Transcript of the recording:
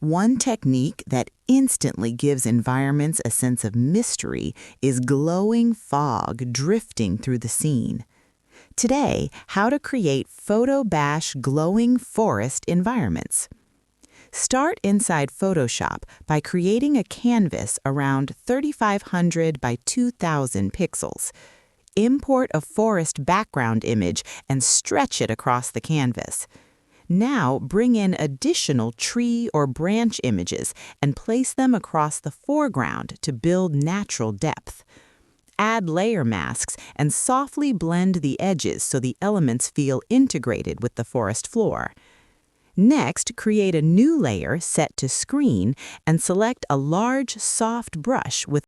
One technique that instantly gives environments a sense of mystery is glowing fog drifting through the scene. Today, how to create photo bash glowing forest environments. Start inside Photoshop by creating a canvas around 3,500 by 2,000 pixels. Import a forest background image and stretch it across the canvas. Now bring in additional tree or branch images and place them across the foreground to build natural depth. Add layer masks and softly blend the edges so the elements feel integrated with the forest floor. Next, create a new layer set to screen and select a large, soft brush with